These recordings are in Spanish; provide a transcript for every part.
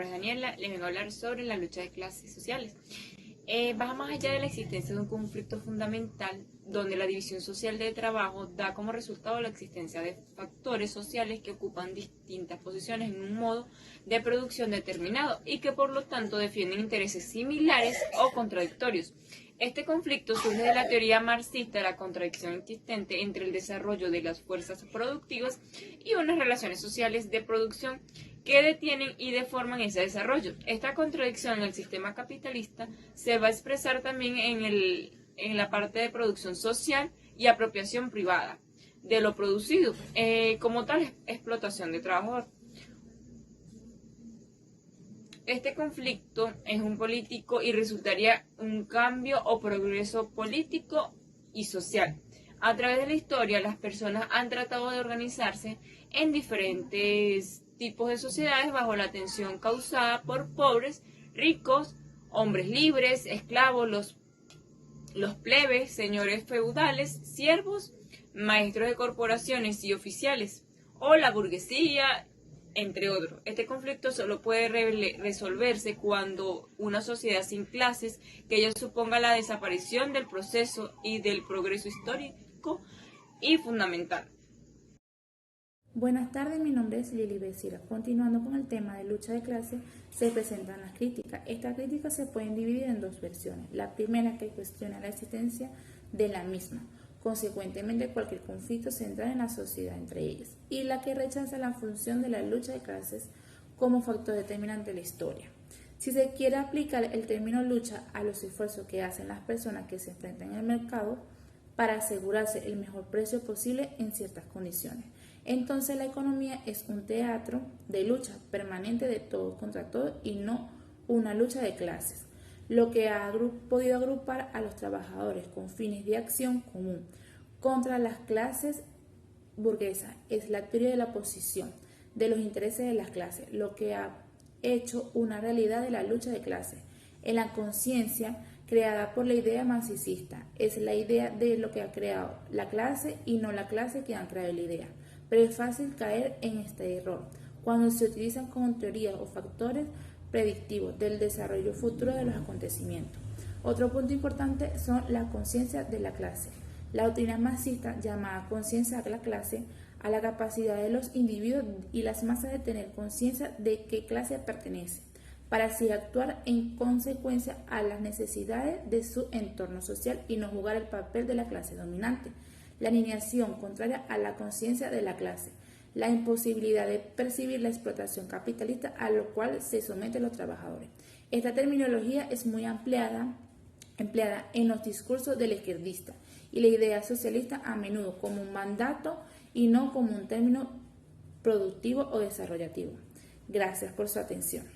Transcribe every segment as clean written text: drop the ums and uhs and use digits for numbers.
nombre es Daniela, les vengo a hablar sobre la lucha de clases sociales. Va más allá de la existencia de un conflicto fundamental donde la división social del trabajo da como resultado la existencia de factores sociales que ocupan distintas posiciones en un modo de producción determinado y que por lo tanto defienden intereses similares o contradictorios. Este conflicto surge de la teoría marxista de la contradicción existente entre el desarrollo de las fuerzas productivas y unas relaciones sociales de producción que detienen y deforman ese desarrollo. Esta contradicción en el sistema capitalista se va a expresar también en la parte de producción social y apropiación privada de lo producido, como tal explotación de trabajador. Este conflicto es un político y resultaría un cambio o progreso político y social. A través de la historia, las personas han tratado de organizarse en diferentes tipos de sociedades bajo la tensión causada por pobres, ricos, hombres libres, esclavos, los plebes, señores feudales, siervos, maestros de corporaciones y oficiales, o la burguesía, entre otros. Este conflicto solo puede resolverse cuando una sociedad sin clases, que ello suponga la desaparición del proceso y del progreso histórico y fundamental. Buenas tardes, mi nombre es Lili Becerra. Continuando con el tema de lucha de clase, se presentan las críticas. Estas críticas se pueden dividir en dos versiones. La primera, que cuestiona la existencia de la misma. Consecuentemente, cualquier conflicto central en la sociedad entre ellas. Y la que rechaza la función de la lucha de clases como factor determinante de la historia. Si se quiere aplicar el término lucha a los esfuerzos que hacen las personas que se enfrentan en el mercado para asegurarse el mejor precio posible en ciertas condiciones, entonces la economía es un teatro de lucha permanente de todos contra todos y no una lucha de clases, lo que ha podido agrupar a los trabajadores con fines de acción común contra las clases burguesas. Es la teoría de la posición de los intereses de las clases, lo que ha hecho una realidad de la lucha de clases en la conciencia creada por la idea marxista. Es la idea de lo que ha creado la clase y no la clase que han creado la idea. Pero es fácil caer en este error cuando se utilizan como teorías o factores predictivos del desarrollo futuro de los acontecimientos. Otro punto importante son la conciencia de la clase. La doctrina marxista llama conciencia de la clase a la capacidad de los individuos y las masas de tener conciencia de qué clase pertenece, para así actuar en consecuencia a las necesidades de su entorno social y no jugar el papel de la clase dominante. La alineación contraria a la conciencia de la clase, la imposibilidad de percibir la explotación capitalista a lo cual se someten los trabajadores. Esta terminología es muy empleada en los discursos del izquierdista y la idea socialista a menudo como un mandato y no como un término productivo o desarrollativo. Gracias por su atención.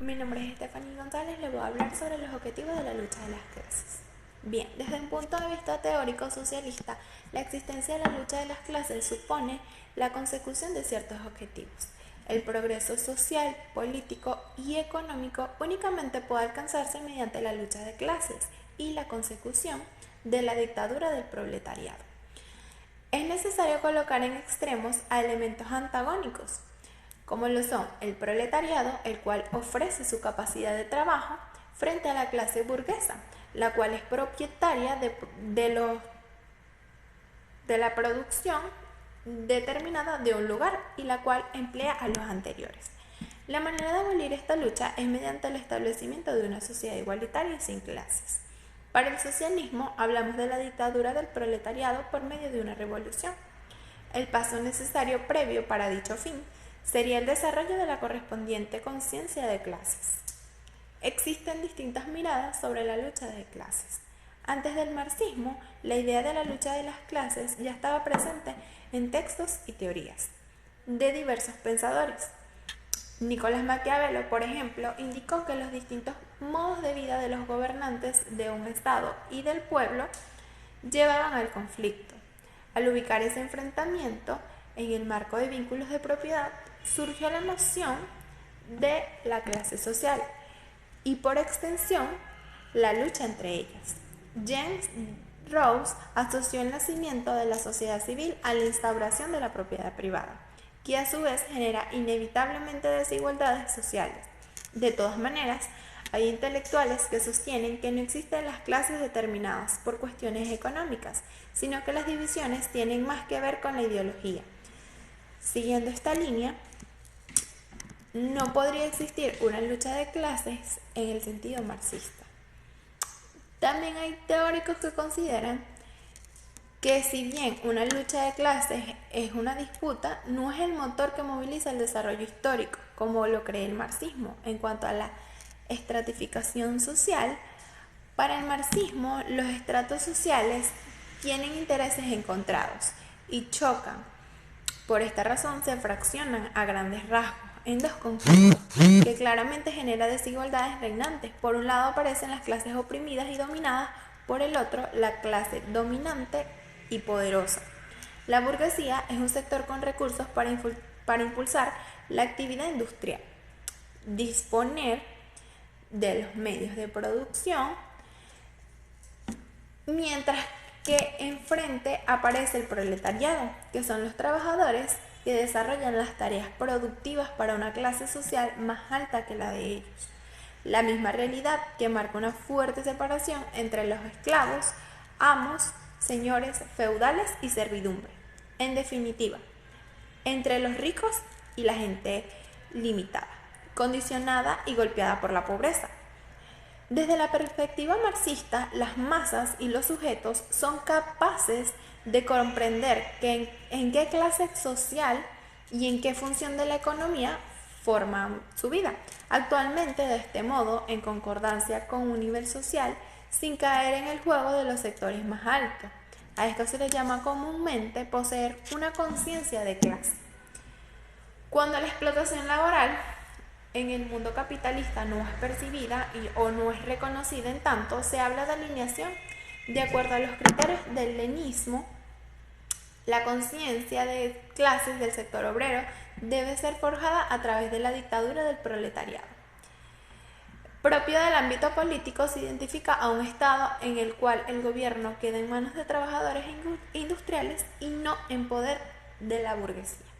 Mi nombre es Stephanie González, les voy a hablar sobre los objetivos de la lucha de las clases. Bien, desde un punto de vista teórico socialista, la existencia de la lucha de las clases supone la consecución de ciertos objetivos. El progreso social, político y económico únicamente puede alcanzarse mediante la lucha de clases y la consecución de la dictadura del proletariado. Es necesario colocar en extremos a elementos antagónicos, como lo son el proletariado, el cual ofrece su capacidad de trabajo, frente a la clase burguesa, la cual es propietaria de la producción determinada de un lugar y la cual emplea a los anteriores. La manera de abolir esta lucha es mediante el establecimiento de una sociedad igualitaria y sin clases. Para el socialismo hablamos de la dictadura del proletariado por medio de una revolución. El paso necesario previo para dicho fin sería el desarrollo de la correspondiente conciencia de clases. Existen distintas miradas sobre la lucha de clases. Antes del marxismo, la idea de la lucha de las clases ya estaba presente en textos y teorías de diversos pensadores. Nicolás Maquiavelo, por ejemplo, indicó que los distintos modos de vida de los gobernantes de un estado y del pueblo llevaban al conflicto. Al ubicar ese enfrentamiento en el marco de vínculos de propiedad, surgió la noción de la clase social y por extensión la lucha entre ellas. James Rawls asoció el nacimiento de la sociedad civil a la instauración de la propiedad privada, que a su vez genera inevitablemente desigualdades sociales. De todas maneras, hay intelectuales que sostienen que no existen las clases determinadas por cuestiones económicas, sino que las divisiones tienen más que ver con la ideología. Siguiendo esta línea, no podría existir una lucha de clases en el sentido marxista. También hay teóricos que consideran que si bien una lucha de clases es una disputa, no es el motor que moviliza el desarrollo histórico, como lo cree el marxismo. En cuanto a la estratificación social, para el marxismo los estratos sociales tienen intereses encontrados y chocan. Por esta razón se fraccionan a grandes rasgos en dos conflictos que claramente generan desigualdades regnantes. Por un lado aparecen las clases oprimidas y dominadas, por el otro la clase dominante y poderosa. La burguesía es un sector con recursos para impulsar la actividad industrial, disponer de los medios de producción, mientras que enfrente aparece el proletariado, que son los trabajadores que desarrollan las tareas productivas para una clase social más alta que la de ellos. La misma realidad que marca una fuerte separación entre los esclavos, amos, señores feudales y servidumbre. En definitiva, entre los ricos y la gente limitada, condicionada y golpeada por la pobreza. Desde la perspectiva marxista, las masas y los sujetos son capaces de comprender en qué clase social y en qué función de la economía forman su vida. Actualmente, de este modo, en concordancia con un nivel social, sin caer en el juego de los sectores más altos. A esto se le llama comúnmente poseer una conciencia de clase. Cuando la explotación laboral en el mundo capitalista no es percibida o no es reconocida en tanto, se habla de alineación. De acuerdo a los criterios del leninismo, la conciencia de clases del sector obrero debe ser forjada a través de la dictadura del proletariado. Propio del ámbito político, se identifica a un Estado en el cual el gobierno queda en manos de trabajadores industriales y no en poder de la burguesía.